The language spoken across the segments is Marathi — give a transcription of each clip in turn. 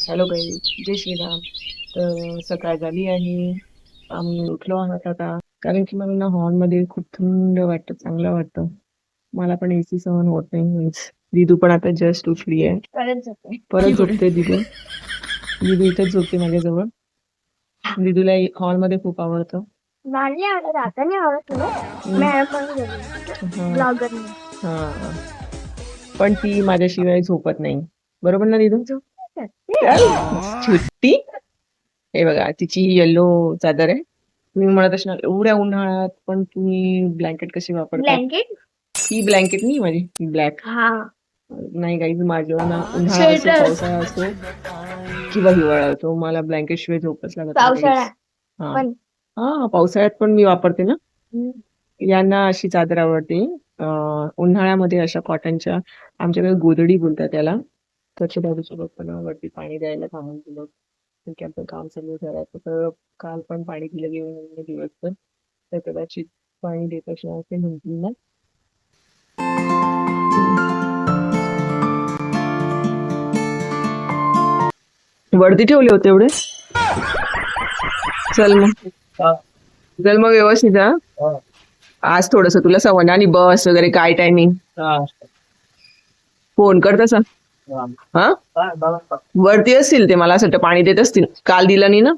हॅलो गाईज, जय श्रीराम. तर सकाळ झाली आहे. आम्ही उठलो आहोत आता, कारण की मला ना हॉलमध्ये खूप थंड वाटतं, चांगलं वाटतं. मला पण एसी सहन होत नाही. दिदू पण आता जस्ट उठली आहे. परत झोपते दिदू. दिदू इथेच झोपते माझ्याजवळ. दिदूला हॉलमध्ये खूप आवडतं. हा, पण ती माझ्याशिवाय झोपत नाही. बरोबर ना दिदू? छुट्टी. हे बघा, तिची येलो चादर आहे. तुम्ही म्हणत असणार एवढ्या उन्हाळ्यात पण तुम्ही ब्लँकेट कशी वापरता? ही ब्लँकेट नाही माझी, ही ब्लॅक. नाही गाईज, माझ्या ना उन्हाळा असो, पावसाळा असो किंवा हिवाळा असो, मला ब्लँकेट शिवाय झोपच लागत नाही. हा हा, पावसाळ्यात पण मी वापरते ना. यांना अशी चादर आवडते. उन्हाळ्यामध्ये अशा कॉटनच्या, आमच्याकडे गोधडी बोलतात त्याला. त्याच्या बाजूच्या लोकांना वरती पाणी द्यायला सांगून दिलं. ठीक आहे, आपलं काम सगळं करायचं. तर काल पण पाणी दिलं गेलं दिवसभर, तर कदाचित पाणी देत असणार ते म्हणतील ना. वरती ठेवले होते एवढे. चल मग व्यवस्थित. आज थोडस तुला सवय आणि बस वगैरे काय टायमिंग फोन कर तसा. हा, वरती असतील ते, मला असं वाटतं पाणी देत असतील. काल दिलं नाही ना.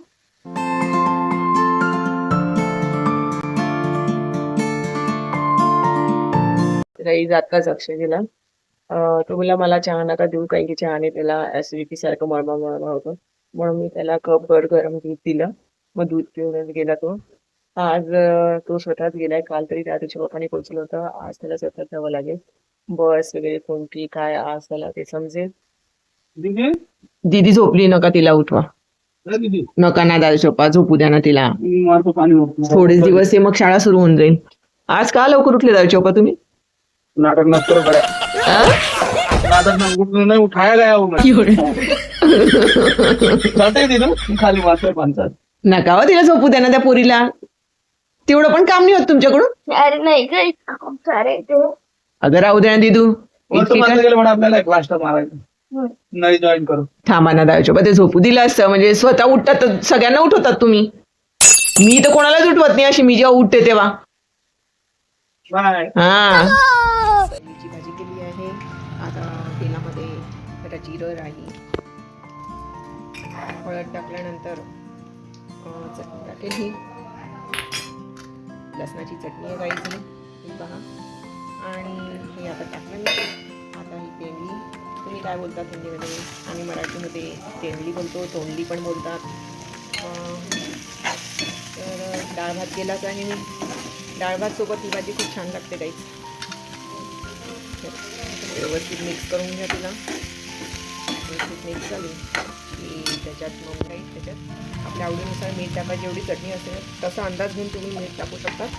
जातकाच अक्षय गेला. तो बोला मला चहा नका देऊ, काही की चहाने त्याला ऍसिडिटी सारखं मळमळ होतं. म्हणून मी त्याला कपभर गरम दूध दिलं. मग दूध पिऊनच गेला तो. आज तो स्वतःच गेलाय. काल तरी त्याच्या पप्पाने पोहोचलं होतं, आज त्याला स्वतःच जावं लागेल. बस वगैरे कोणती काय आज त्याला ते समजेल. दीदी झोपली, नका तिला उठवा. नका ना दादा पप्पा, झोपू द्या ना तिला. थोडेच दिवस आहे, मग शाळा सुरू होऊन जाईल. आज का लवकर उठले दादा पप्पा तुम्ही? नाटक मत करो बड़े। नाटक में नहीं उठाया गया हूँ मैं। चलते ही ना खाली वाचतोय पंचायत. नका हो तिला झोपू द्या ना त्या पोरीला. तेवढं पण काम नाही होत तुमच्याकडून. अरे नाही का, इतकं खूप सारे ते. अगं राहू द्या ना दिदू. वरती मारलं गेलं म्हणून आपल्याला एक क्लास मारायचं. नाही जॉईन करू. थांबा ना दादा, ते झोपू दिलं असतं म्हणजे स्वतः उठतात तर सगळ्यांना उठवतात तुम्ही. मी तर कोणालाच उठवत नाही अशी, मी जेव्हा उठते तेव्हा. हा, पनीरची भाजी केली आहे. आता तेलामध्ये जरा जिरं राही, हळद टाकल्यानंतर चटणी टाकेल. ही लसणाची चटणी आहे गाईची, ही पहा. आणि हे आता टाकलं मी. आता ही तेंडली, तुम्ही काय बोलता हिंदीमध्ये? आम्ही मराठीमध्ये तेंडली बोलतो, तोंडली पण बोलतात. तर डाळ भात केलाच आहे मी. डाळ भात सोबत ही भाजी खूप छान लागते गाईच. व्यवस्थित मिक्स करून घ्या तिला. व्यवस्थित मिक्स झाली की त्याच्यात मग काही त्याच्यात आपल्या आवडीनुसार मीठ टाका. जेवढी चटणी असेल तसा अंदाज घेऊन तुम्ही मीठ टाकू शकतात.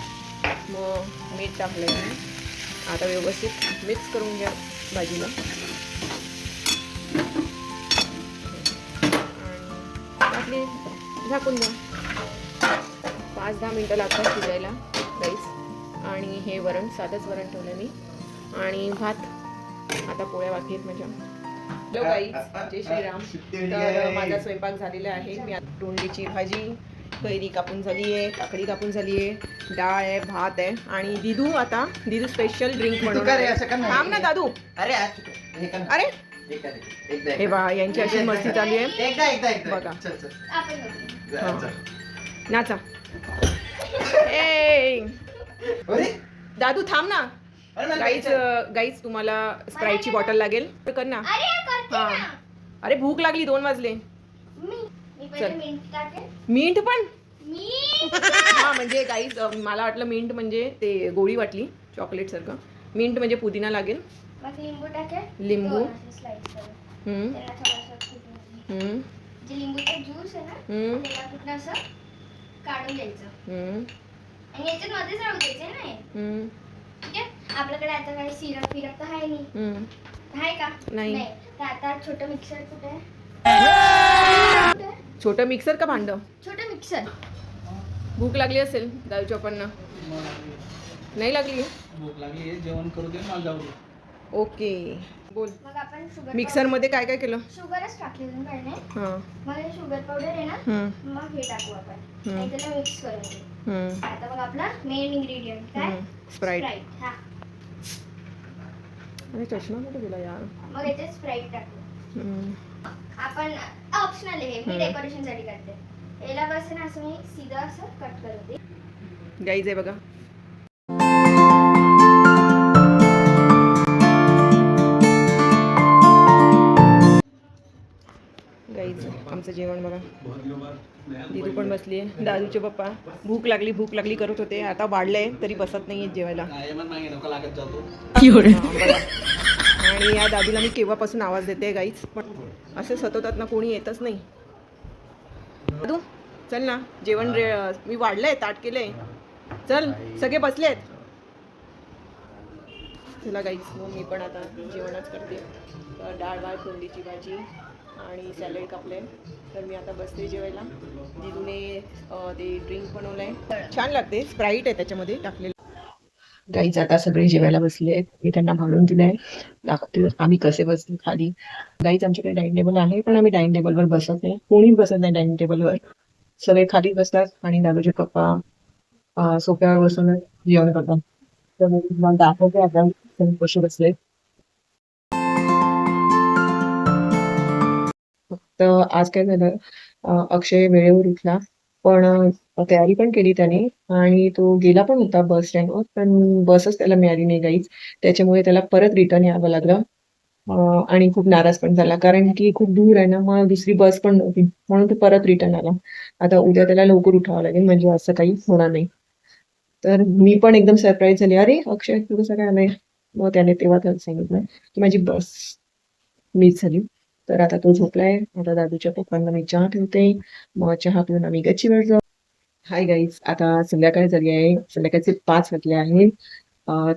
मग मीठ टाकलं मी. आता व्यवस्थित मिक्स करून घ्या भाजीला. आणि आपली झाकून द्या. 5-10 मिनटं लागतात शिजायला राईस. आणि हे वरण, साधंच वरण ठेवलं मी. आणि भात. आता पोळ्या बाकी आहेत माझ्या. हॅलो गाईज, जय श्रीराम. तर माझा स्वयंपाक झालेला आहे. मी आता तोंडलीची भाजी, कैरी कापून झाली आहे, काकडी कापून झाली आहे, डाळ आहे, भात आहे. आणि दिदू स्पेशल ड्रिंक बनवणार. थांब ना दादू. अरे हे बघा, यांची अशी मस्ती चालू आहे बघा. नाचा. ए दादू थांब ना. गाईज तुम्हाला स्प्राईटची बॉटल लागेल कर ना. हा, अरे भूक लागली, 2 वाजले. मिंट पण. हा म्हणजे गाईज मला वाटलं मिंट म्हणजे ते गोळी वाटली चॉकलेट सारखं. मिंट म्हणजे पुदिना लागेल. लिंबू. जे लिंबूचा ज्यूस आहे ना, त्याला पूर्ण असं काढून द्यायचं आणि याच्यात मध्येच राहू द्यायचं ना. ठीक आहे, आपल्याकडे आता काही सिरप तर आहे नाही. आहे का? नाही. तर आता छोटं मिक्सर कुठे आहे? छोटं मिक्सर का भांड? छोटं मिक्सर. भूक लागली असेल दादू चोपांना. नाही लागली? भूक लागली, जेवण करू दे, मला जाऊ दे. ओके बोल. मग आपण मिक्सर मध्ये काय काय केलं? शुगरच टाकली अजून काही नाही. हां. मग हे शुगर पावडर आहे ना, मग हे टाकू आपण आणि त्याला मिक्स करून घेऊ. आता मग आपला मेन इन्ग्रेडियंट काय? स्प्राईट. हा. अरे चष्मा कुठे गेला यार? मग याच्यात स्प्राईट टाकू. आपण ऑप्शनल आहे, मी डेकोरेशन साठी करते. याला बस ना असं मी सीधा असं कट करते. गाईज आहे बघा. गाईज आमचं जेवण बघा. दिदू पण बसली आहे. दादूचे पप्पा भूक लागली करत होते. आता वाढलंय तरी बसत नाहीये जेवायला. आणि या दादूला मी केव्हापासून आवाज देते गाईज, पण असे सतवतात ना, कोणी येतच नाही. दादू चल ना, जेवण मी वाढलंय, ताट केलंय, चल सगळे बसलेत. चला गाईज मग मी पण आता जेवणच करते. डाळ भात, कोंडीची भाजी आणि सॅलड कापले. तर मी आता बसते जेवायला. दिदूने ते ड्रिंक बनवलंय, छान लागते, स्प्राईट आहे त्याच्यामध्ये टाकलेलं. गाईज आता सगळे जेवायला बसले आहेत. मी त्यांना भाडून दिलंय, दाखवते आम्ही कसे बसतो खाली. गाईज आमच्याकडे डायनिंग टेबल आहे, पण आम्ही डायनिंग टेबलवर बसत नाही, कोणीच बसत नाही डायनिंग टेबलवर. सगळे खाली बसतात आणि दादूचे पप्पा सोफ्यावर बसून जेवण करतात. तर मी तुम्हाला दाखवते आता कसे बसले. फक्त आज काय झालं, अक्षय वेळेवर उठला, पण तयारी पण केली त्याने आणि तो गेला पण होता बस स्टँडवर, पण बसच त्याला मिळाली नाही गाईज. त्याच्यामुळे त्याला परत रिटर्न यावं लागलं. आणि खूप नाराज पण झाला, कारण की खूप दूर आहे ना, मग दुसरी बस पण नव्हती, म्हणून तो परत रिटर्न आला. आता उद्या त्याला लवकर उठावं लागेल, म्हणजे असं काही होणार नाही. तर मी पण एकदम सरप्राईज झाली, अरे अक्षय तू कसं काय आलंय. मग त्याने तेव्हा त्याला सांगितलं की माझी बस मिस झाली. तर आता तो झोपलाय. आता दादूच्या पप्पांना मी चहा ठेवते, मग चहा पिऊन आम्ही गच्चीवर जाऊ. हाय गाईज, आता संध्याकाळ झाली आहे, संध्याकाळचे 5 वाजले आहे.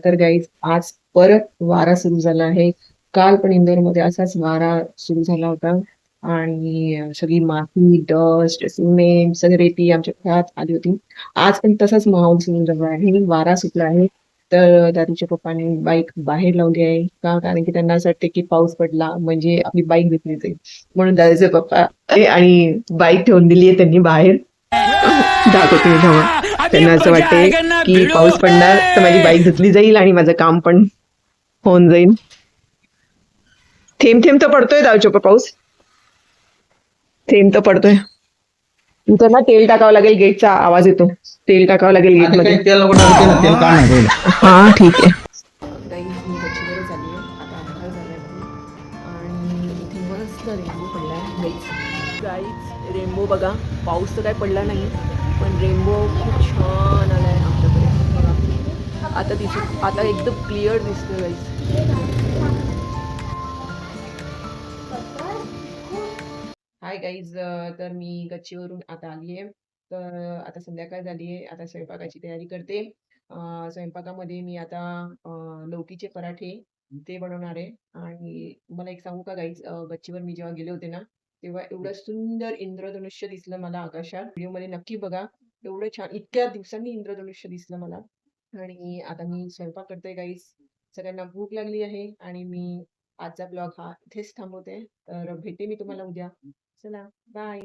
तर गाईज आज परत वारा सुरू झाला आहे. काल पण इंदोरमध्ये असाच वारा सुरू झाला होता आणि सगळी माती, डस्ट, सिमेंट, सगळी रेती आमच्या घरात आली होती. आज पण तसाच माहोल सुरू झाला आहे, वारा सुटला आहे. तर दादूच्या पप्पाने बाईक बाहेर लावली आहे का, कारण की त्यांना असं वाटते की पाऊस पडला म्हणजे आपली बाईक विकली जाईल, म्हणून दादूचे पप्पा आणि बाईक ठेवून दिली आहे त्यांनी बाहेर. दाखवते मी तेव्हा. त्यांना असं वाटते की पाऊस पडणार तर माझी बाईक धुतली जाईल आणि माझं काम पण होऊन जाईल. थेंब थेंब तर पडतोय दादूच्या पप्पा, पाऊस थेंब तर पडतोय. तुमचं ना तेल टाकावं लागेल, गेटचा आवाज येतो. तेल टाकावं लागेल गेट मध्ये. तेल नको टाकते ना, तेल काढ ना पहिलं. हा ठीक आहे. मी गच्चीवर झाली आहे, आता अंधार झालाय आणि इथे मस्त रेनबो पडलाय गाईज. रेनबो बघा, पाऊस तर काय पडला नाही, पण रेनबो खूप छान आलाय आमच्याकडे बघा. आता एकदम क्लिअर दिसतोय गाईज. हाय गाईज, तर मी गच्चीवरून आता आली आहे. तर आता संध्याकाळ झाली आहे, आता स्वयंपाकाची तयारी करते. स्वयंपाकामध्ये मी आता लौकीचे पराठे ते बनवणार आहे. आणि मला एक सांगू का गाईज, गच्चीवर मी जेव्हा गेले होते ना, तेव्हा एवढं सुंदर इंद्रधनुष्य दिसलं मला आकाशात. व्हिडिओमध्ये नक्की बघा, एवढं छान, इतक्या दिवसांनी इंद्रधनुष्य दिसलं मला. आणि आता मी स्वयंपाक करते गाईज. सगळ्यांना भूक लागली आहे आणि मी आजचा ब्लॉग हा इथेच थांबवते. तर भेटे मी तुम्हाला उद्या. चला बाय.